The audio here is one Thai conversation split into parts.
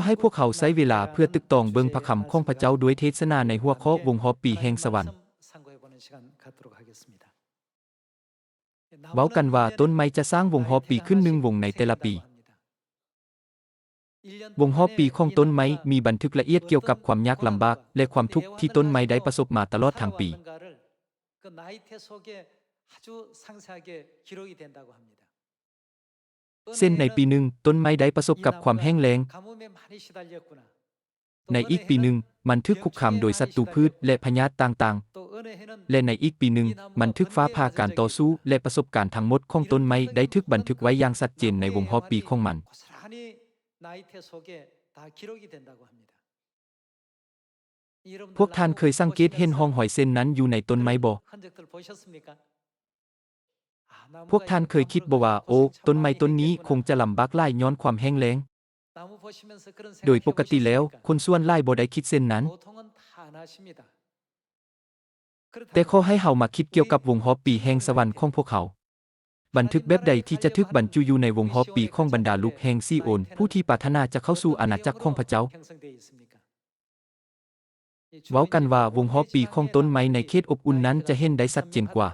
ให้พวกเขาใช้เวลาเพื่อตึกตองเบิงพระคำของพระเจ้าด้วยเทศนาในหัวข้อวงฮอบปีแห่งสวรรค์เว้ากันว่าต้นไม้จะสร้างวงฮอบปีขึ้น1วงในแต่ละปีวงฮอบปีของต้นไม้มีบันทึกละเอียดเกี่ยวกับความยากลำบากและความทุกข์ที่ต้นไม้ได้ประสบมาตลอดทั้งปีเส้นในปีหนึ่งต้นไม้ได้ประสบกับความแห้งแล้งในอีกปีหนึ่งมันทึกคุกคามโดยศัตรูพืชและพยาธิต่างๆและในอีกปีหนึ่งมันทึกฟ้าผ่าการต่อสู้และประสบการณ์ทั้งหมดของต้นไม้ได้ทึกบันทึกไว้อย่างชัดเจนในวงฮอบปีของมันพวกท่านเคยสังเกตเห็นห้องหอยเส้นนั้นอยู่ในต้นไม้บ่พวกท่านเคยคิดบ่ว่าโอ้ต้นไม้ต้นนี้คงจะลำบากหลายย้อนความแห้งแล้งโดยปกติแล้วคนส่วนหลายบ่ได้คิดเช่นนั้นแต่ขอให้เฮามาคิดเกี่ยวกับวงฮอบปีแห่งสวรรค์ของพวกเขาบันทึกแบบใดที่จะทึกบรรจุอยู่ในวงฮอบปีของบรรดาลูกแห่งซีโอนผู้ที่ปรารถนาจะเข้าสู่อาณาจักรของพระเจ้าเว้ากันว่าวงฮอบปีของต้นไม้ในเขตอบอุ่นนั้นจะเห็นได้ชัดเจนกว่า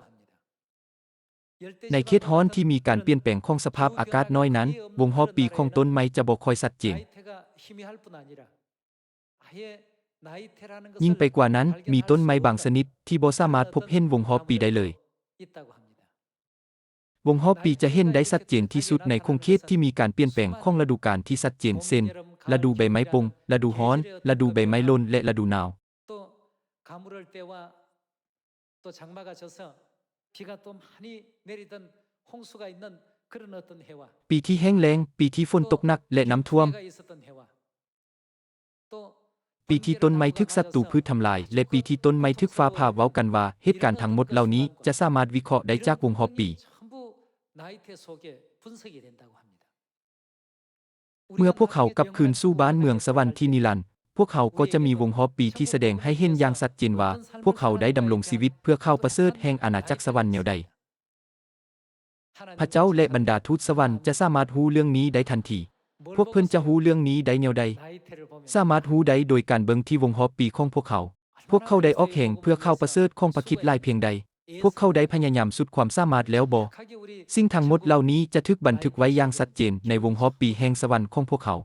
ในเขตร้อนที่มีการเปลี่ยนแปลงของสภาพอากาศน้อยนั้นวงฮอบปีของต้นไม้จะบ่ค่อยชัดเจนยิ่งไปกว่านั้นมีต้นไม้บางชนิดที่บ่สามารถพบเห็นวงฮอบปีได้เลยวงฮอบปีจะเห็นได้ชัดเจนที่สุดในคงเขตที่มีการเปลี่ยนแปลงของฤดูกาลที่ชัดเจนเช่นฤดูใบไม้ปงฤดูร้อนฤดูใบไม้หล่นและฤดูหนาวปีที่แห้งแล้งปีที่ฝนตกหนักและน้ำท่วมปีที่ต้นไม้ทึกศัตรูพืชทำลายและปีที่ต้นไม้ทึกฟ้าผ่าเว้ากันว่าเหตุการณ์ทั้งหมดเหล่านี้จะสามารถวิเคราะห์ได้จากวงฮอบปีเมื่อพวกเขากลับคืนสู่บ้านเมืองสวรรค์ที่นิรันดร์พวกเขาก็จะมีวงฮอบปีที่แสดงให้เห็นอย่างชัดเจนว่าพวกเขาได้ดำรงชีวิตเพื่อเข้าประเสริฐแห่งอาณาจักรสวรรค์แนวใดพระเจ้าและบรรดาทูตสวรรค์จะสามารถรู้เรื่องนี้ได้ทันทีพวกเพิ่นจะรู้เรื่องนี้ได้แนวใดสามารถรู้ได้โดยการเบิ่งที่วงฮอบปีของพวกเขาได้ออกแห่งเพื่อเข้าประเสริฐของพระคริสต์หลายเพียงใดพวกเขาได้พยายามสุดความสามารถแล้วบ่สิ่งทั้งหมดเหล่านี้จะถูกบันทึกไว้อย่างชัดเจนในวงฮอบปีแห่งสวรรค์ของพวกเขา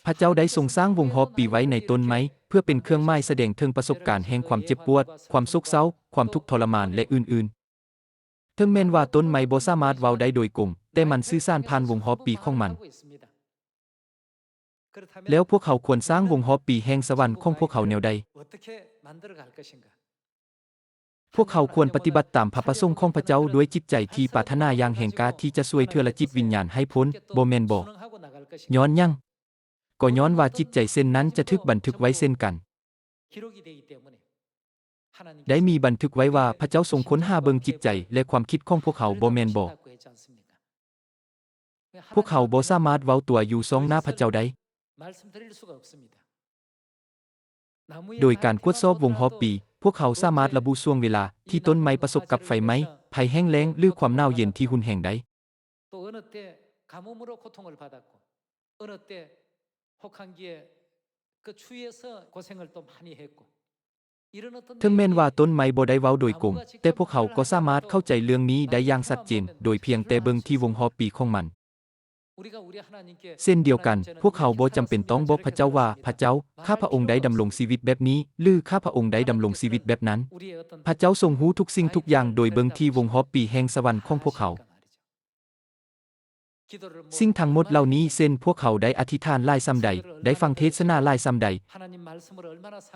พระเจ้าได้ทรงสร้างวงฮอบปีไว้ในต้นไม้เพื่อเป็นเครื่องหมายแสดงถึงประสบการณ์แห่งความเจ็บปวดความโศกเศร้าความทุกข์ทรมานและอื่นๆถึงแม้ว่าต้นไม้บ่สามารถเว้าได้โดยกงแต่มันสื่อสารผ่านวงฮอบปีของมันแล้วพวกเขาควรสร้างวงฮอบปีแห่งสวรรค์ของพวกเขาแนวใดพวกเขาควรปฏิบัติตามพระประสงค์ของพระเจ้าด้วยจิตใจที่ปรารถนาอย่างแห่งกล้าที่จะช่วยเทื่อละจิตวิญญาณให้พ้นบ่แม่นบ่ย้อนยังก็ย้อนว่าจิตใจเส้นนั้นจะถูกบันทึกไว้เช่นกันได้มีบันทึกไว้ว่าพระเจ้าทรงค้นหาเบิ่งจิตใจและความคิดของพวกเขาบ่แม่นบ่พวกเขาบ่สามารถเว้าตัวอยู่ทรงหน้าพระเจ้าได้โดยการตรวจสอบวงฮอบปีพวกเขาสามารถระบุช่วงเวลาที่ต้นไม้ประสบกับไฟไหม้ภัยแห้งแล้งหรือความหนาวเย็นที่รุนแรงได้ถึงแม้ว่าต้นไม้บ่ได้เว้าโดยกงแต่พวกเขาก็สามารถเข้าใจเรื่องนี้ได้อย่างชัดเจนโดยเพียงแต่เบิ่งที่วงฮอบปีของมันเช่นเดียวกันพวกเขาบ่จำเป็นต้องบอกพระเจ้าว่าพระเจ้าข้าพระองค์ได้ดำรงชีวิตแบบนี้หรือข้าพระองค์ได้ดำรงชีวิตแบบนั้นพระเจ้าทรงรู้ทุกสิ่งทุกอย่างโดยเบิ่งที่วงฮอบปีแห่งสวรรค์ของพวกเขาสิ่งทั้งหมดเหล่านี้เช่นพวกเขาได้อธิษฐานหลายซ้ำใดได้ฟังเทศนาหลายซ้ำใด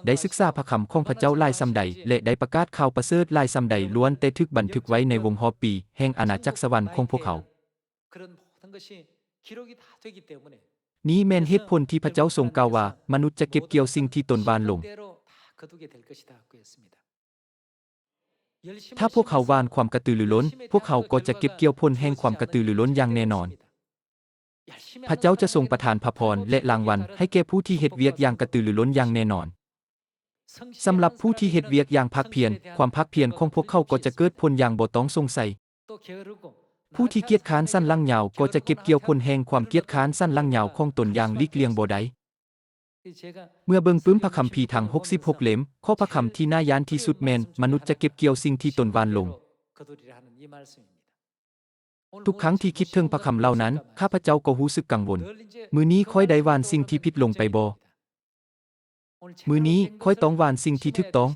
ได้ศึกษาพระคำของพระเจ้าหลายซ้ำใดและได้ประกาศข่าวประเสริฐหลายซ้ำใดล้วนแต่ถูกบันทึกไว้ในวงฮอบปีแห่งอาณาจักรสวรรค์ของพวกเขานี้แม่นเหตุผลที่พระเจ้าทรงกล่าวว่ามนุษย์จะเก็บเกี่ยวสิ่งที่ตนหว่านลงถ้าพวกเขาหว่านความกระตือรือร้นพวกเขาก็จะเก็บเกี่ยวผลแห่งความกระตือรือร้นอย่างแน่นอนพระเจ้าจะทรงประทานพระพรและรางวัลให้แก่ผู้ที่เฮ็ดเวียกอย่างกระตือรือร้นอย่างแน่นอนสำหรับผู้ที่เฮ็ดเวียกอย่างภาคเพียรความภาคเพียรของพวกเขาก็จะเกิดผลอย่างบ่ต้องสงสัย ผู้ที่เกียจค้านสั้นลังยาวก็จะเก็บเกี่ยวผลแห่งความเกียจค้านสั้นลังยาวของตนอย่างหลีกเลี่ยงบ่ได้เมื่อเบิ่งปึ้มพระคัมภีร์ทั้ง66เล่มข้อพระคำที่น่ายานที่สุดแม่นมนุษย์จะเก็บเกี่ยวสิ่งที่ตนวานลงทุกครั้งที่คิดถึงพระคำเหล่านั้นข้าพเจ้าก็รู้สึกกังวลมื้อนี้ค่อยได้วานสิ่งที่ผิดลงไปบ่มื้อนี้ค่อยต้องวานสิ่งที่ถูกต้อง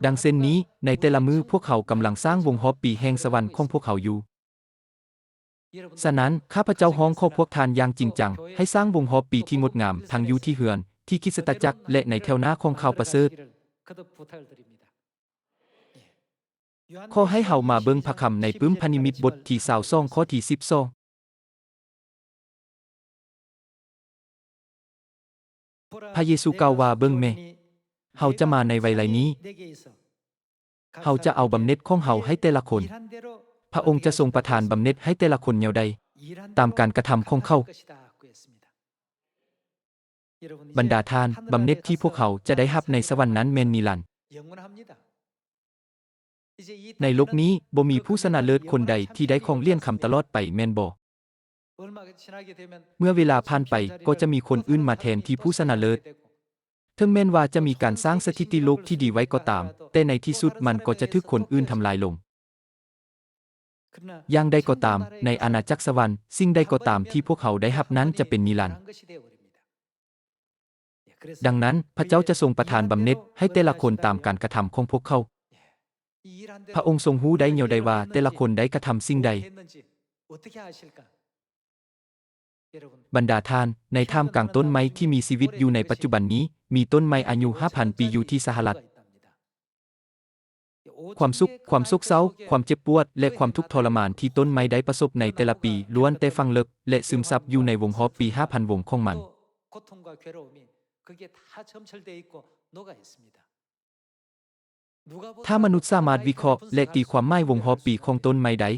ดังเช่นนี้ในแต่ละมื้อพวกเขากำลังสร้างวงหอบปีแห่งสวรรค์ของพวกเขาอยู่ฉะนั้นข้าพเจ้าฮ้องขอพวกท่านอย่างจริงจังให้สร้างวงหอบปีที่งดงามทั้งอยู่ที่เฮือนที่คริสตจักรและในแถวหน้าของข่าวประเสริฐขอให้เฮามาเบิ่งพระคำในปึ้มพระนิมิตบทที่22ข้อที่12พระเยซูกล่าวว่าเบิ่งแม่เฮาจะมาในวัยไหลนี้เฮาจะเอาบำเหน็จของเฮาให้แต่ละคนพระองค์จะทรงประทานบำเหน็จให้แต่ละคนแนวใดตามการกระทำของเขาบรรดาทานบำเหน็จที่พวกเขาจะได้รับในสวรรค์นั้นแม่นนิรันดร์ในโลกนี้บ่มีผู้ชนะเลิศคนใดที่ได้ของเลี่ยนคำตลอดไปแม่นบ่เมื่อเวลาผ่านไปก็จะมีคนอื่นมาแทนที่ผู้ชนะเลิศถึงแม้นว่าจะมีการสร้างสถิติโลกที่ดีไว้ก็ตามแต่ในที่สุดมันก็จะถูกคนอื่นทำลายลงอย่างใดก็ตามในอาณาจักรสวรรค์สิ่งใดก็ตามที่พวกเขาได้รับนั้นจะเป็นนิรันดร์ดังนั้นพระเจ้าจะทรงประทานบำเหน็จให้แต่ละคนตามการกระทำของพวกเขาพระองค์ทรงรู้ได้แนวใดว่าแต่ละคนได้กระทำสิ่งใดบรรดาทานในท่ามกลางต้นไม้ที่มีชีวิตอยู่ในปัจจุบันนี้มีต้นไม้อายุ 5,000 ปีอยู่ที่สหรัฐความสุขความโศกเศร้าความเจ็บปวดและความทุกข์ทรมานที่ต้นไม้ได้ประสบในแต่ละปีล้วนแต่ฟังเลิกและซึมซับอยู่ในวงหอบปี 5,000 วงของมันถ้ามนุษย์สามารถวิเคราะห์และตีความหมายวงหอบปีของต้นไม้ได้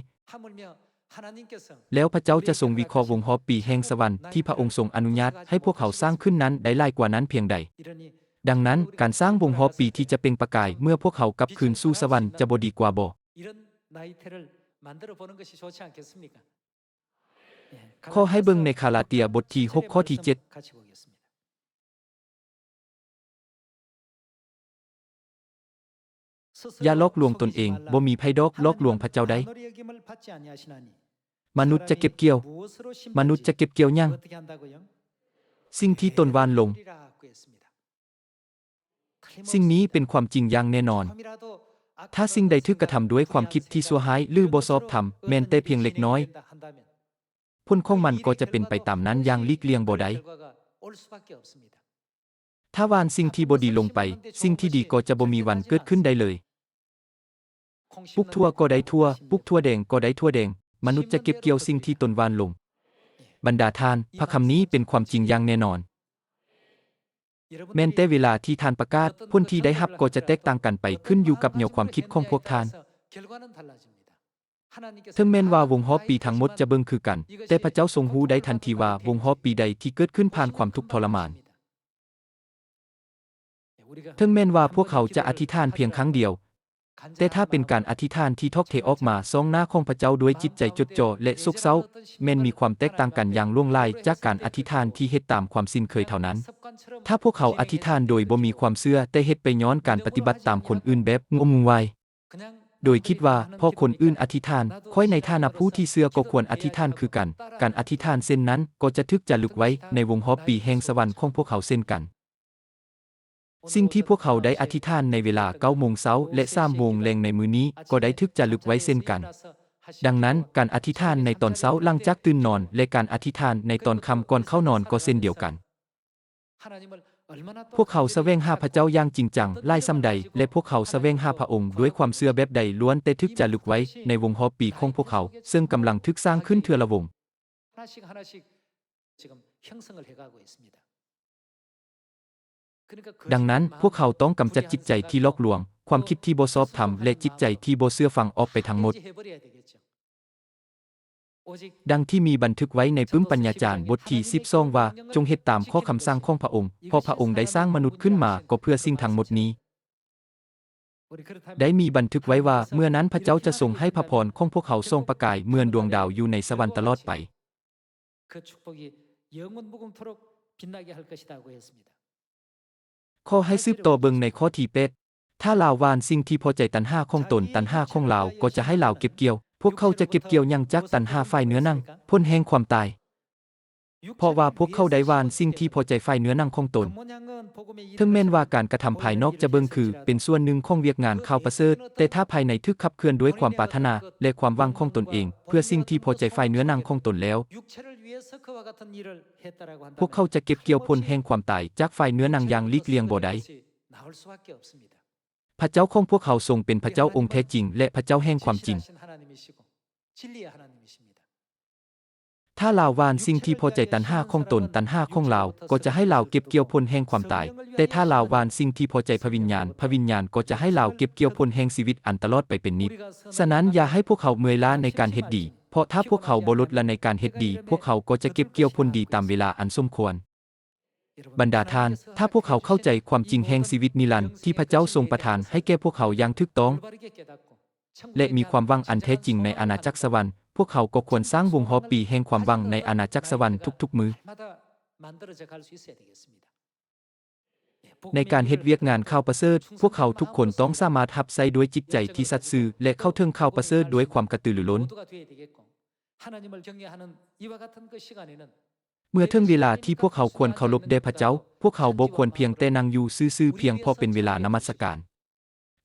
แล้วพระเจ้าจะทรงวิเคราะห์วงหอบปีแห่งสวรรค์ที่พระองค์ทรงอนุญาตให้พวกเขาสร้างขึ้นนั้นได้หลายกว่านั้นเพียงใดดังนั้นการสร้างวงหอบปีที่จะเป็นประกายเมื่อพวกเขากลับคืนสู่สวรรค์จะบ่ดีกว่าบ่ขอให้เบิ่งในคาลาเตียบทที่6ข้อที่7อย่าลอกลวงตนเองบ่มีไผดอกลอกลวงพระเจ้าได้มนุษย์จะเก็บเกี่ยวมนุษย์จะเก็บเกี่ยวหยังสิ่งที่ตนวานลงสิ่งนี้เป็นความจริงอย่างแน่นอนถ้าสิ่งใดถูกกระทำด้วยความคิดที่ชั่วร้ายหรือบ่ชอบธรรมแม้นแต่เพียงเล็กน้อยผลของมันก็จะเป็นไปตามนั้นอย่างหลีกเลี่ยงบ่ได้ถ้าวานสิ่งที่บ่ดีลงไปสิ่งที่ดีก็จะบ่มีวันเกิดขึ้นได้เลยปุกทั่วก็ได้ทั่วปุกทั่วแดงก็ได้ทั่วแดงมนุษย์จะเก็บเกี่ยวสิ่งที่ตนวานลงบรรดาทานพระคำนี้เป็นความจริงอย่างแน่นอนแม้นแต่เวลาที่ท่านประกาศผลที่ได้รับก็จะแตกต่างกันไปขึ้นอยู่กับแนวความคิดของพวกท่านถึงแม้นว่าวงหอบปีทั้งหมดจะเบิ่งคือกันแต่พระเจ้าทรงรู้ได้ทันทีว่าวงหอบปีใดที่เกิดขึ้นผ่านความทุกข์ทรมานถึงแม้นว่าพวกเขาจะอธิษฐานเพียงครั้งเดียวแต่ถ้าเป็นการอธิษฐานที่ทอกเทออกมาทรงหน้าของพระเจ้าด้วยจิตใจจดจ่อและสุขเศร้าแม้นมีความแตกต่างกันอย่างล่วงลายจากการอธิษฐานที่เฮ็ดตามความสิ้นเคยเท่านั้นถ้าพวกเขาอธิษฐานโดยบ่มีความเชื่อแต่เฮ็ดไปย้อนการปฏิบัติตามคนอื่นแบบงมงายโดยคิดว่าพอคนอื่นอธิษฐานค่อยในฐานะผู้ที่เชื่อก็ควรอธิษฐานคือกันการอธิษฐานเช่นนั้นก็จะถูกจะลึกไว้ในวงหอบปีแห่งสวรรค์ของพวกเขาเช่นกันสิ่งที่พวกเขาได้อธิษฐานในเวลา 9:00 น.และ 3:00 น.แลงในมื้อนี้ก็ได้ถูกจะลึกไว้เช่นกันดังนั้นการอธิษฐานในตอนเช้าหลังจากตื่นนอนและการอธิษฐานในตอนค่ำก่อนเข้านอนก็เช่นเดียวกันพวกเขาแสวงหาพระเจ้าอย่างจริงจังหลายส่ำใดและพวกเขาแสวงหาพระองค์ด้วยความเชื่อแบบใดล้วนแต่ถูกจะลึกไว้ในวงหอบปีของพวกเขาซึ่งกำลังถูกสร้างขึ้นเทื่อละวงดังนั้นพวกเขาต้องกำจัดจิตใจที่ลอกลวงความคิดที่บ่ชอบธรรมและจิตใจที่บ่เชื่อฟังออกไปทั้งหมดดังที่มีบันทึกไว้ในปึ้มปัญญาจารย์บทที่12ว่าจงเฮ็ดตามข้อคำสั่งของพระองค์เพราะพระองค์ได้สร้างมนุษย์ขึ้นมาก็เพื่อสิ่งทั้งหมดนี้ ได้มีบันทึกไว้ว่าเมื่อนั้นพระเจ้าจะทรงให้พระพรของพวกเขาส่องประกายเหมือนดวงดาวอยู่ในสวรรค์ตลอดไปข้อให้สืบต่อเบิงในข้อที่8ถ้าลาววานสิ่งที่พอใจตัณหาของตนตัณหาของลาวก็จะให้ลาวเก็บเกี่ยวพวกเขาจะเก็บเกี่ยวยังจากตัณหาฝ่ายเนื้อนั่งพ้นแห่งความตายเพราะว่าพวกเขาได้วานสิ่งที่พอใจฝ่ายเนื้อนั่งของตนถึงแม้นว่าการกระทำภายนอกจะเบิ่งคือเป็นส่วนหนึ่งของเวียกงานข่าวประเสริฐแต่ถ้าภายในทึกขับเคลื่อนด้วยความปรารถนาและความหวังของตนเองเพื่อสิ่งที่พอใจฝ่ายเนื้อนั่งของตนแล้วพวกเขาจะเก็บเกี่ยวผลแห่งความตายจากฝ่ายเนื้อนั่งอย่างหลีกเลี่ยงบ่ได้พระเจ้าของพวกเขาทรงเป็นพระเจ้าองค์แท้จริงและพระเจ้าแห่งความจริงถ้าลาววานสิ่งที่พอใจตัณหาของตนตัณหาของลาวก็จะให้ลาวเก็บเกี่ยวผลแห่งความตายแต่ถ้าลาววานสิ่งที่พอใจพระวิญญาณก็จะให้ลาวเก็บเกี่ยวผลแห่งชีวิตอันตลอดไปเป็นนิจฉะนั้นอย่าให้พวกเขาเมื่อยล้าในการเฮ็ดดีเพราะถ้าพวกเขาบ่ลดละในการเฮ็ดดีพวกเขาก็จะเก็บเกี่ยวผลดีตามเวลาอันสมควรบรรดาทานถ้าพวกเขาเข้าใจความจริงแห่งชีวิตนิรันดร์ที่พระเจ้าทรงประทานให้แก่พวกเขาอย่างถูกต้องและมีความหวังอันแท้จริงในอาณาจักรสวรรค์พวกเขาก็ควรสร้างวงหอปีแห่งความหวังในอาณาจักรสวรรค์ทุกๆมื้อในการเฮ็ดเวียกงานข่าวประเสริฐพวกเขาทุกคนต้องสามารถรับใช้ด้วยจิตใจที่สัตย์ซื่อและเข้าถึงข่าวประเสริฐด้วยความกระตือรือร้นเมื่อถึงเวลาที่พวกเขาควรเคารพแด่พระเจ้าพวกเขาบ่ควรเพียงแต่นั่งอยู่ซื่อๆเพียงพอเป็นเวลานมัสการ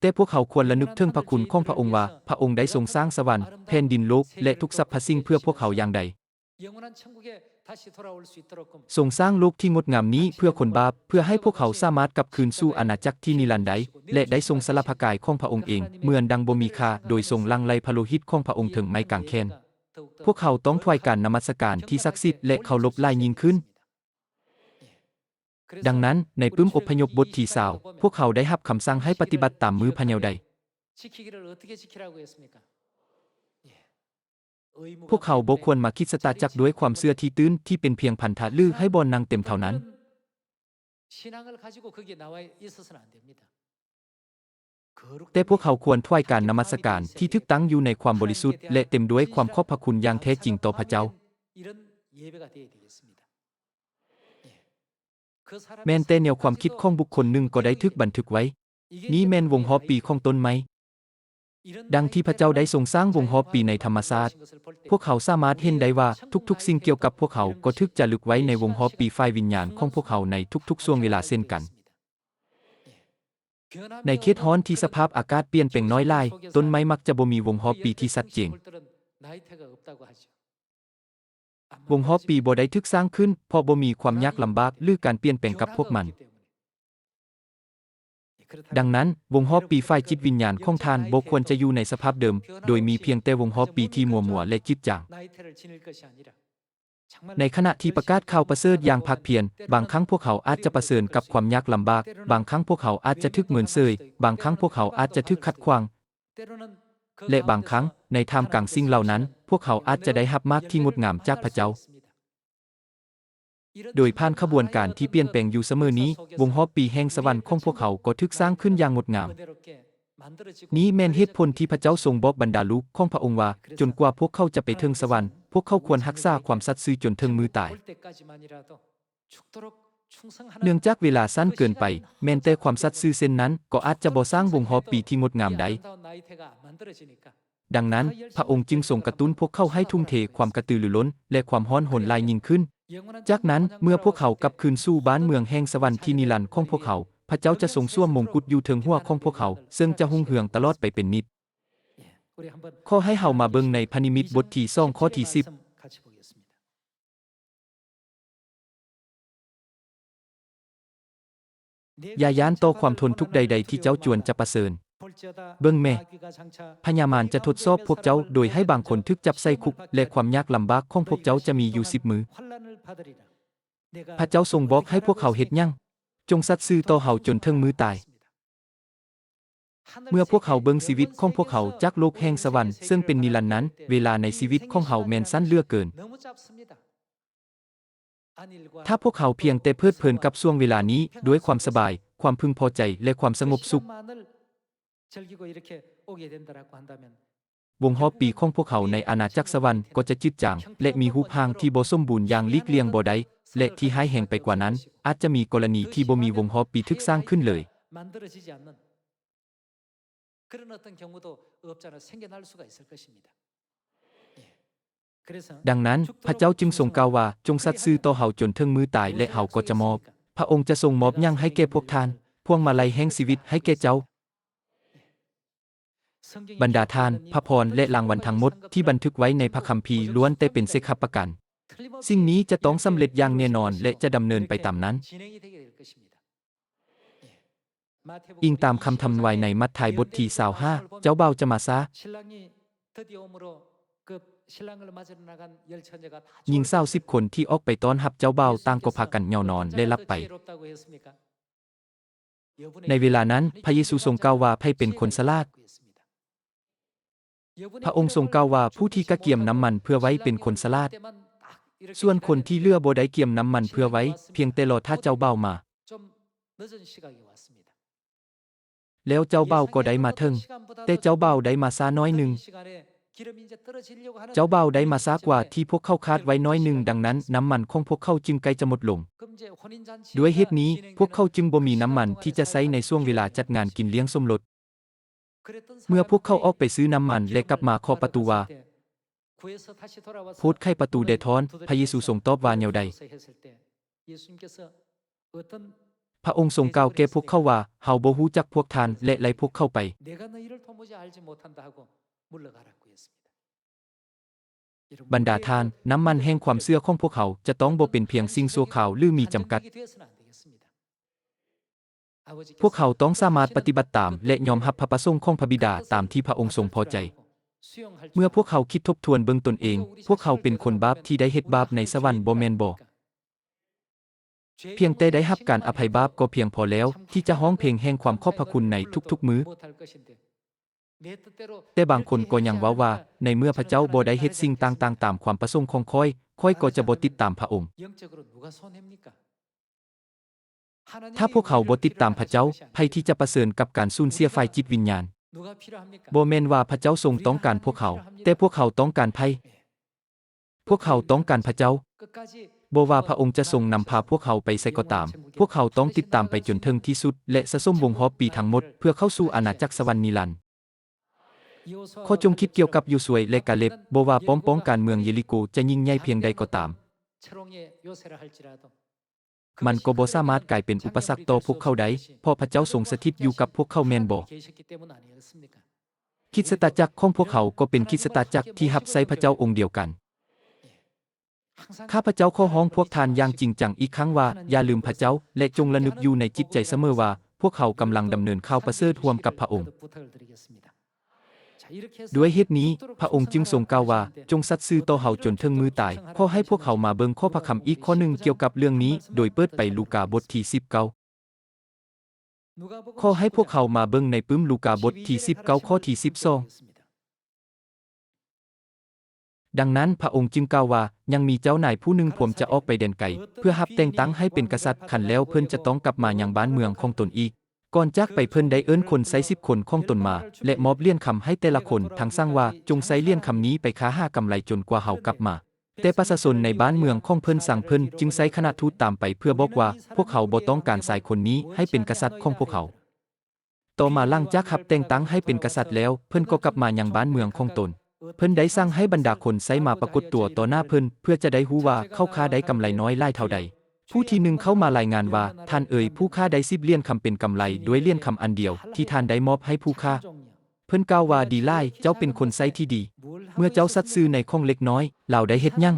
แต่พวกเขาควรระลึกถึงพระคุณของพระองค์ว่าพระองค์ได้ทรงสร้างสวรรค์แผ่นดินโลกและทุกสรรพสิ่งเพื่อพวกเขาอย่างใดทรงสร้างโลกที่งดงามนี้เพื่อคนบาปเพื่อให้พวกเขาสามารถกลับคืนสู่อาณาจักรที่นิรันดร์ได้และได้ทรงสละพระกายของพระองค์เองเหมือนดังบ่มีค่าโดยทรงลังไลพระโลหิตของพระองค์ถึงไม้กางแขนพวกเขาต้องถวายการนมัสการที่ศักดิ์สิทธิ์และเคารพหลายยิ่งขึ้นดังนั้นในปึ้มอพยพบทที่20พวกเขาได้รับคำสั่งให้ปฏิบัติตามมือพระแนวใดพวกเขาบ่ควรมาคิดสตาจักด้วยความเชื่อที่ตื้นที่เป็นเพียงพันธะลือให้บ่นั่งเต็มเท่านั้นแต่พวกเขาควรถวายการนมัสการที่ถูกตั้งอยู่ในความบริสุทธิ์และเต็มด้วยความขอบพระคุณอย่างแท้จริงต่อพระเจ้าแม้นแต่แนวความคิดของบุคคลหนึ่งก็ได้ถูกบันทึกไว้นี้แม่นวงหอปีของต้นไม้ดังที่พระเจ้าได้ทรงสร้างวงหอปีในธรรมชาติพวกเขาสามารถเห็นได้ว่าทุกๆสิ่งเกี่ยวกับพวกเขาก็ถูกจารึกไว้ในวงหอปีฝ่ายวิญญาณของพวกเขาในทุกๆช่วงเวลาเช่นกันในเขตร้อนที่สภาพอากาศเปลี่ยนแปลงน้อยลายต้นไม้มักจะบ่มีวงหอปีที่ชัดเจนวงหอปีบ่ได้ถูกสร้างขึ้นเพราะบ่มีความยากลำบากหรือการเปลี่ยนแปลงกับพวกมันดังนั้นวงหอปีฝ่ายจิตวิญญาณของท่านบ่ควรจะอยู่ในสภาพเดิมโดยมีเพียงแต่วงหอปีที่มัวๆและจืดจางในขณะที่ประกาศข่าวประเสริฐอย่างภาคเพียรบางครั้งพวกเขาอาจจะประเสริญกับความยากลำบากบางครั้งพวกเขาอาจจะถูกเหมือนเซยบางครั้งพวกเขาอาจจะถูกขัดขวางและบางครั้งในท่ามกลางสิ่งเหล่านั้นพวกเขาอาจจะได้รับมากที่งดงามจากพระเจ้าโดยผ่านขบวนการที่เปลี่ยนแปลงอยู่เสมอนี้วงหอปีแห่งสวรรค์ของพวกเขาก็ถูกสร้างขึ้นอย่างงดงามนี้แม่นเหตุผลที่พระเจ้าทรงบอกบรรดาลูกของพระองค์ว่าจนกว่าพวกเขาจะไปถึงสวรรค์พวกเขาควรรักษาความสัตย์ซื่อจนถึงมือตายเนื่องจากเวลาสั้นเกินไปแม้แต่ความสัตย์ซื่อเช่นนั้นก็อาจจะบ่สร้างวงหอปีที่งดงามได้ดังนั้นพระองค์จึงทรงกระตุ้นพวกเขาให้ทุ่มเทความกระตือรือร้นและความร้อนหนหลายยิ่งขึ้นจากนั้นเมื่อพวกเขากลับคืนสู่บ้านเมืองแห่งสวรรค์ที่นิรันดร์ของพวกเขาพระเจ้าจะทรงสวมมงกุฎอยู่เทิงหัวของพวกเขาซึ่งจะรุ่งเรืองตลอดไปเป็นนิจขอให้เฮามาเบิ่งในพระนิมิตบทที่2ข้อที่10อย่าย้านต่อความทนทุกข์ใดๆที่เจ้าจวนจะประเสริญเบิ่งแม่พญามารจะทดสอบพวกเจ้าโดยให้บางคนถูกจับใส่คุกและความยากลำบากของพวกเจ้าจะมีอยู่10 มื้อพระเจ้าทรงบอกให้พวกเขาเฮ็ดหยังจงสัตย์ซื่อต่อเฮาจนถึงมื้อตายเมื่อพวกเขาเบิ่งชีวิตของพวกเขาจากโลกแห่งสวรรค์ซึ่งเป็นนิรันดร์นั้นเวลาในชีวิตของเฮาแม่นสั้นเหลือเกินถ้าพวกเขาเพียงแต่เพลิดเพลินกับช่วงเวลานี้ด้วยความสบายความพึงพอใจและความสงบสุข วงฮอบปีของพวกเขาในอาณาจักรสวรรค์ก็จะจืดจางและมีรูปร่างที่บ่สมบูรณ์อย่างหลีกเลี่ยงบ่ได้และที่ร้ายแรงไปกว่านั้นอาจจะมีกรณีที่บ่มีวงฮอบปีทึกสร้างขึ้นเลย ดังนั้นพระเจ้าจึงทรงกล่าวว่าจงสัตย์ซื่อต่อเฮาจนถึงมือตายและเฮาก็จะมอบพระองค์จะทรงมอบหยังให้แก่พวกท่านพวงมาลัยแห่งชีวิตให้แก่เจ้าบรรดาทานพระพรและรางวัลทั้งหมดที่บันทึกไว้ในพระคัมภีร์ล้วนแต่เป็นเสกประกันสิ่งนี้จะต้องสำเร็จอย่างแน่นอนและจะดำเนินไปตามนั้นอิงตามคำทำนายในมัทธิวบทที่25เจ้าบ่าวจะมาซาหญิง20คนที่ออกไปต้อนรับเจ้าบ่าวต่างก็พากันเหงานอนและหลับไปในเวลานั้นพระเยซูทรงกล่าวว่าไผเป็นคนฉลาดพระองค์ทรงกล่าวว่าผู้ที่กะเกียมน้ำมันเพื่อไว้เป็นคนฉลาดส่วนคนที่เหลือบ่ได้เกียมน้ำมันเพื่อไว้เพียงแต่รอถ้าเจ้าบ่าวมาแล้วเจ้าบ่าวก็ได้มาถึงแต่เจ้าบ่าวได้มาช้าน้อยหนึ่งเจ้าบ่าวได้มาช้ากว่าที่พวกเขาคาดไว้น้อยหนึ่งดังนั้นน้ำมันของพวกเขาจึงใกล้จะหมดลงด้วยเหตุนี้พวกเขาจึงบ่มีน้ำมันที่จะใช้ในช่วงเวลาจัดงานกินเลี้ยงสมรสเมื่อพวกเขาออกไปซื้อน้ำมันและกลับมาเคาะประตูว่าโพดไขประตูได้ทอนพระเยซูทรงตอบว่าแนวใดพระองค์ทรงกล่าวแก่พวกเขาว่าเฮาบ่รู้จักพวกท่านและไล่พวกเขาไปบรรดาทานน้ำมันแห่งความเชื่อของพวกเขาจะต้องบ่เป็นเพียงสิ่งชั่วคราวหรือมีจำกัดพวกเขาต้องสามารถปฏิบัติตามและยอมรับพระประสงค์ของพระบิดาตามที่พระองค์ทรงพอใจเมื่อพวกเขาคิดทบทวนเบิ่งตนเองพวกเขาเป็นคนบาปที่ได้เฮ็ดบาปในสวรรค์บ่แม่นบ่เพียงแต่ได้รับการอภัยบาปก็เพียงพอแล้วที่จะร้องเพลงแห่งความขอบพระคุณในทุกๆมื้อแต่บางคนก็ยังว่าในเมื่อพระเจ้าบ่ได้เฮ็ดสิ่งต่างๆตามความประสงค์ของข้อยก็จะบ่ติดตามพระองค์ถ้าพวกเขาบ่ติดตามพระเจ้าไผที่จะประเสริฐกับการสูญเสียฝ่ายจิตวิญญาณบ่แม่นว่าพระเจ้าทรงต้องการพวกเขาแต่พวกเขาต้องการไผพวกเขาต้องการพระเจ้าบ่ว่าพระองค์จะทรงนำพาพวกเขาไปไสก็ตามพวกเขาต้องติดตามไปจนถึงที่สุดและสะสมวงฮอบปีทั้งหมดเพื่อเข้าสู่อาณาจักรสวรรค์นิรันดร์ขอจงคิดเกี่ยวกับยูสวยและกาเลบบ่ว่าป้องการเมืองเยริโกจะยิ่งใหญ่เพียงใดก็ตามมันก็บ่สามารถกลายเป็นอุปสรรคต่อพวกเขาได้เพราะพระเจ้าทรงสถิตอยู่กับพวกเขาแม่นบ่คริสตจักรของพวกเขาก็เป็นคริสตจักรที่รับใช้พระเจ้าองค์เดียวกันข้าพเจ้าขอร้องพวกท่านอย่างจริงจังอีกครั้งว่าอย่าลืมพระเจ้าและจงระลึกอยู่ในจิตใจเสมอว่าพวกเขากำลังดำเนินข่าวประเสริฐร่วมกับพระองค์ด้วยเหตุนี้พระองค์จึงทรงกล่าวว่าจงสัตย์ซื่อต่อเฮาจนถึงมือตายขอให้พวกเขามาเบิ่งข้อพระคัมภีร์อีกข้อหนึ่งเกี่ยวกับเรื่องนี้โดยเปิดไปลูกาบทที่19ขอให้พวกเขามาเบิ่งในปึ้มลูกาบทที่19ข้อที่12ดังนั้นพระองค์จึงกล่าวว่ายังมีเจ้านายผู้หนึ่งผมจะออกไปแดนไกลเพื่อรับแต่งตั้งให้เป็นกษัตริย์คันแล้วเพิ่นจะต้องกลับมายังบ้านเมืองของตนอีกก่อนจากไปเพิ่นได้เอิ้นคนใส่10คนของตนมาและมอบเลี่ยนคำให้แต่ละคนทั้งสร้างว่าจงใส่เลี่ยนคำนี้ไปค้าหากำไรจนกว่าเฮากลับมาแต่ประชาชนในบ้านเมืองของเพิ่นสั่งเพิ่นจึงใส่คณะทูตตามไปเพื่อบอกว่าพวกเขาบ่ต้องการสายคนนี้ให้เป็นกษัตริย์ของพวกเขาต่อมาหลังจากรับแต่งตั้งให้เป็นกษัตริย์แล้วเพิ่นก็กลับมายังบ้านเมืองของตนเพิ่นได้สั่งให้บรรดาคนใส่มาปรากฏตัวต่อหน้าเพิ่นเพื่อจะได้รู้ว่าเขาค้าได้กำไรน้อยหลายเท่าใดผู้ที่หนึ่งเข้ามารายงานว่าท่านผู้ค้าได้10เหรียญคำเป็นกำไรด้วยเหรียญคำอันเดียวที่ท่านได้มอบให้ผู้ค้าเพิ่นกล่าวว่าดีหลายเจ้าเป็นคนใช้ที่ดีเมื่อเจ้าสัตย์ซื่อในข้องเล็กน้อยเราได้เฮ็ดหยัง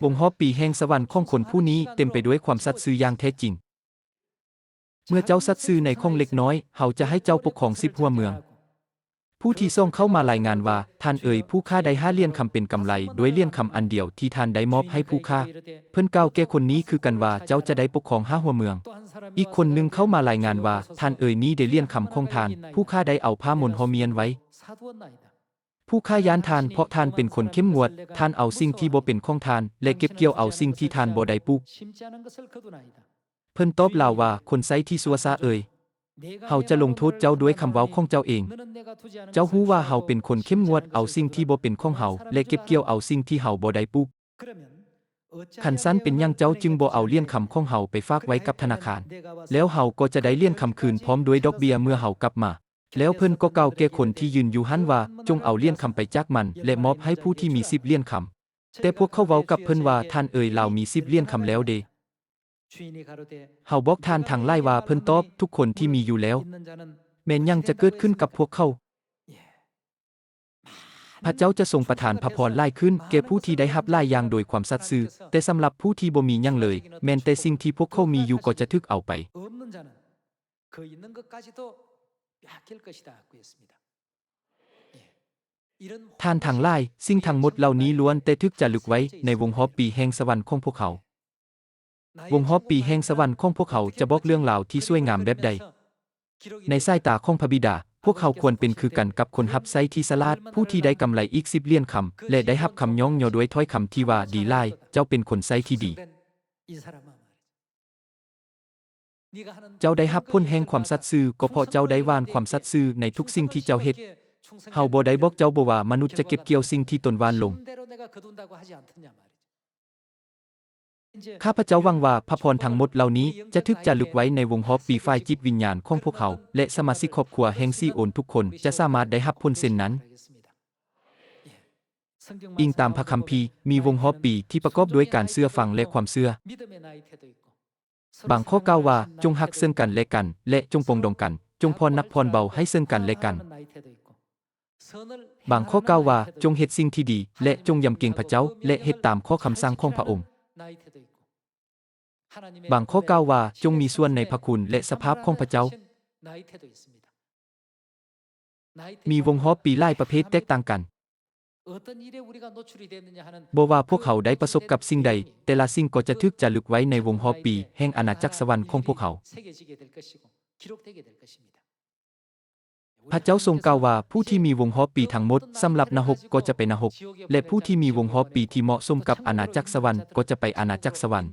วงฮอบปีแห่งสวรรค์ของคนผู้นี้เต็มไปด้วยความสัตย์ซื่ออย่างแท้จริงเมื่อเจ้าสัตย์ซื่อในข้องเล็กน้อยเฮาจะให้เจ้าปกครอง10หัวเมืองผู้ที่ส่งเข้ามารายงานว่าท่านผู้ค้าได้5เหรียญคำเป็นกำไรด้วยเหรียญคำอันเดียวที่ท่านได้มอบให้ผู้ค้าเพิ่นกล่าวแก่คนนี้คือกันว่าเจ้าจะได้ปกครอง5หัวเมืองอีกคนหนึ่งเข้ามารายงานว่าท่านนี้ได้เหรียญคำของท่านผู้ค้าได้เอาผ้ามนต์หอเมียนไว้ผู้ค้ายานทานเพราะท่านเป็นคนเข้มงวดท่านเอาสิ่งที่บ่เป็นของท่านและเก็บเกี่ยวเอาสิ่งที่ท่านบ่ได้ปลูกเพิ่นตอบลาวว่าคนไซที่ซัวซา เฮาจะลงโทษเจ้าด้วยคำเว้าของเจ้าเอง เจ้ารู้ว่าเฮาเป็นคนเข้มงวดเอาสิ่งที่บ่เป็นของเฮาและเก็บเกี่ยวเอาสิ่งที่เฮาบ่ได้ปลูกคันซั้นเป็นหยังเจ้าจึงบ่เอาเลี่ยนคำของเฮาไปฝากไว้กับธนาคาร แล้วเฮาก็จะได้เลี่ยนคำคืนพร้อมด้วยดอกเบี้ยเมื่อเฮากลับมา แล้วเพิ่นก็กล่าวแก่คนที่ยืนอยู่หันว่าจงเอาเลี่ยนคำไปจากมันและมอบให้ผู้ที่มี10เลี่ยนคำแต่พวกเขาเว้ากับเพิ่นว่าท่านเอ่ยลาวมี10เลี่ยนคำแล้วเดเฮาบอกท่านทางไล่ว่าเพิ่นตอบทุกคนที่มีอยู่แล้วแม้นยังจะเกิดขึ้นกับพวกเขาพระเจ้าจะทรงประทานพระพรหลายขึ้นแก่ผู้ที่ได้รับหลายอย่างโดยความสัตย์ซื่อแต่สำหรับผู้ที่บ่มีหยังเลยแม้นแต่สิ่งที่พวกเขามีอยู่ก็จะถูกเอาไปท่านทั้งหลายสิ่งทั้งหมดเหล่านี้ล้วนแต่ถูกจารึกไว้ในวงหอบปีแห่งสวรรค์ของพวกเขาวงหอบปีแห่งสวรรค์ของพวกเขาจะบอกเรื่องราวที่สวยงามแบบใดในสายตาของพระบิดาพวกเขาควรเป็นคือกันกับคนรับใช้ที่ฉลาดผู้ที่ได้กำไรอีก10เลี่ยนคำและได้รับคำย่องยอด้วยถ้อยคำที่ว่าดีหลายเจ้าเป็นคนใช้ที่ดีเจ้าได้รับผลแห่งความสัตย์ซื่อก็เพราะเจ้าได้วานความสัตย์ซื่อในทุกสิ่งที่เจ้าเฮ็ดเฮาบ่ได้บอกเจ้าบ่ว่ามนุษย์จะเก็บเกี่ยวสิ่งที่ตนวานลงข้าพเจ้าหวังว่าพระพรทั้งหมดเหล่านี้จะถูกจารึกไว้ในวงหอบปีฝ่ายจิตวิญญาณของพวกเขาและสมาชิกครอบครัวแห่งซีโอนทุกคนจะสามารถได้รับผลเช่นนั้นอิงตามพระคัมภีร์มีวงหอบปีที่ประกอบด้วยการเชื่อฟังและความเชื่อบางข้อกล่าวว่าจงฮักซึ่งกันและกันและจงปรองดองกันจงพรนักพรเบาให้ซึ่งกันและกันบางข้อกล่าวว่าจงเฮ็ดสิ่งที่ดีและจงยำเกรงพระเจ้าและเฮ็ดตามข้อคำสั่งของพระองค์บางข้อกล่าวว่าจงมีส่วนในพระคุณและสภาพของพระเจ้ามีวงหอบปีหลายประเภทแตกต่างกันบ่ว่าพวกเขาได้ประสบกับสิ่งใดแต่ละสิ่งก็จะถูกจารึกไว้ในวงหอบปีแห่งอาณาจักรสวรรค์ของพวกเขาพระเจ้าทรงกล่าวว่าผู้ที่มีวงหอบปีทั้งหมดสำหรับนรกก็จะไปนรกและผู้ที่มีวงหอบปีที่เหมาะสมกับอาณาจักรสวรรค์ก็จะไปอาณาจักรสวรรค์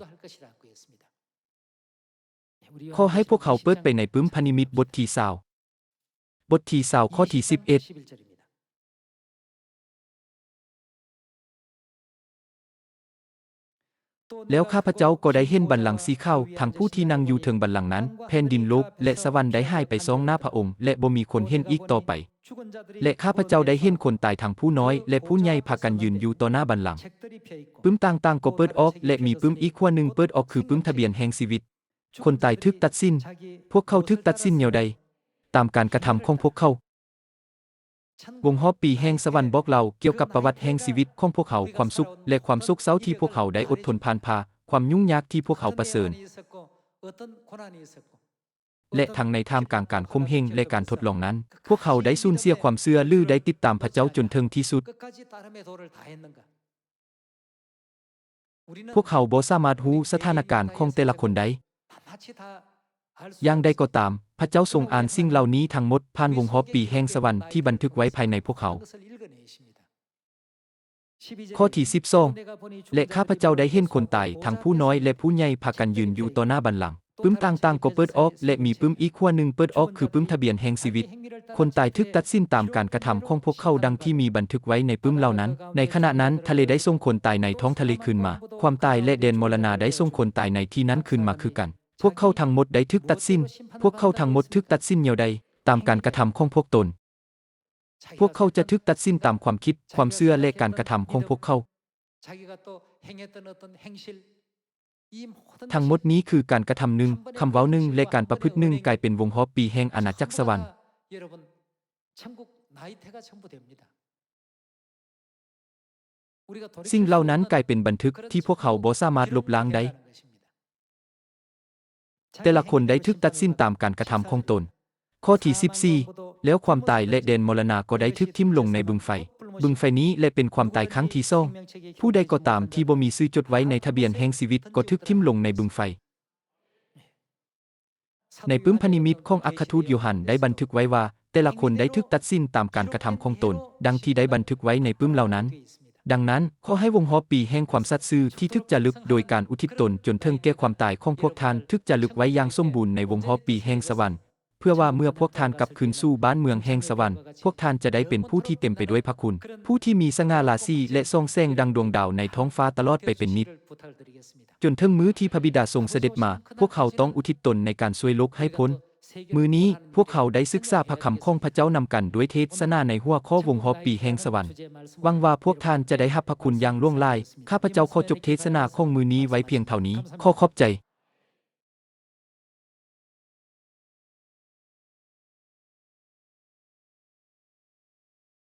ขอให้พวกเขาเปิดไปในปึ้มพนิมิตบทที่20บทที่20ข้อที่11แล้วข้าพเจ้าก็ได้เห็นบัลลังก์สีขาวทั้งผู้ที่นั่งอยู่เทิงบัลลังก์นั้นแผ่นดินโลกและสวรรค์ได้หายไปซองหน้าพระองค์และบ่มีคนเห็นอีกต่อไปและข้าพเจ้าได้เห็นคนตายทั้งผู้น้อยและผู้ใหญ่พากันยืนอยู่ต่อหน้าบัลลังก์ปึ้มต่างๆก็เปิดออกและมีปึ้มอีกขั้วหนึ่งเปิดออกคือปึ้มทะเบียนแห่งชีวิตคนตายถูกตัดสินพวกเขาถูกตัดสินแนวใดตามการกระทำของพวกเขาวงหอบปีแห่งสวรรค์บอกเราเกี่ยวกับประวัติแห่งชีวิตของพวกเขาความสุขและความโศกเศร้าที่พวกเขาได้อดทนผ่านพาความยุ่งยากที่พวกเขาประเสริญและทั้งในท่ามกลางการข่มเหงและการทดลองนั้นพวกเขาได้สูญเสียความเชื่อหรือได้ติดตามพระเจ้าจนถึงที่สุดพวกเขาบ่สามารถรู้สถานการณ์ของแต่ละคนได้อย่างใดก็ตามพระเจ้าทรงอ่านสิ่งเหล่านี้ทั้งหมดผ่านวงหอบปีแห่งสวรรค์ที่บันทึกไว้ภายในพวกเขาข้อที่12และข้าพเจ้าได้เห็นคนตายทั้งผู้น้อยและผู้ใหญ่พากันยืนอยู่ต่อหน้าบัลลังก์ปึ้มต่างๆก็เปิดออกและมีปึ้มอีกขั้วหนึ่งเปิดออกคือปึ้มทะเบียนแห่งชีวิตคนตายถูกตัดสินตามการกระทำของพวกเขาดังที่มีบันทึกไว้ในปึ้มเหล่านั้นในขณะนั้นทะเลได้ส่งคนตายในท้องทะเลคืนมาความตายและแดนมรณะได้ส่งคนตายในที่นั้นคืนมาคือกันพวกเขาทั้งหมดได้ถูกตัดสินพวกเขาทั้งหมดถูกตัดสินแนวใดตามการกระทำของพวกตนพวกเขาจะถูกตัดสินตามความคิดความเชื่อและการกระทำของพวกเขาทั้งหมดนี้คือการกระทำหนึ่งคำเว้าหนึ่งและการประพฤติหนึ่งกลายเป็นวงหอบปีแห่งอาณาจักรสวรรค์สิ่งเหล่านั้นกลายเป็นบันทึกที่พวกเขาบ่สามารถลบล้างได้แต่ละคนได้ถูกตัดสินตามการกระทำของตนข้อที่14แล้วความตายและแดนมรณะก็ได้ถูกทิ่มลงในบึงไฟนี้และเป็นความตายครั้งที่2ผู้ใดก็ตามที่บ่มีชื่อจดไว้ในทะเบียนแห่งชีวิตก็ถูกทิ่มลงในบึงไฟในปึ้มพนิมิตของอัครทูตโยฮันได้บันทึกไว้ว่าแต่ละคนได้ถูกตัดสินตามการกระทำของตนดังที่ได้บันทึกไว้ในปึ้มเหล่านั้นดังนั้นขอให้วงหอบปีแห่งความสัตย์ซื่อที่ถูกจารึกโดยการอุทิศตนจนถึงแก่ความตายของพวกท่านถูกจารึกไว้อย่างสมบูรณ์ในวงหอบปีแห่งสวรรค์ เพื่อว่าเมื่อพวกท่านกลับคืนสู่บ้านเมืองแห่งสวรรค์พวกท่านจะได้เป็นผู้ที่เต็มไปด้วยพระคุณผู้ที่มีสง่าราศีและส่องแสงดังดวงดาวในท้องฟ้าตลอดไปเป็นนิจจนถึงมื้อที่พระบิดาทรงเสด็จมาพวกเขาต้องอุทิศตนในการช่วยโลกให้พ้นมื้อนี้พวกเขาได้ศึกษาพระคำของพระเจ้านำกันด้วยเทศนาในหัวข้อวงฮอปีแห่งสวรรค์หวังว่าพวกท่านจะได้รับพระคุณอย่างล่วงลายข้าพเจ้าขอจบเทศนาของมื้อนี้ไว้เพียงเท่านี้ขอขอบใจ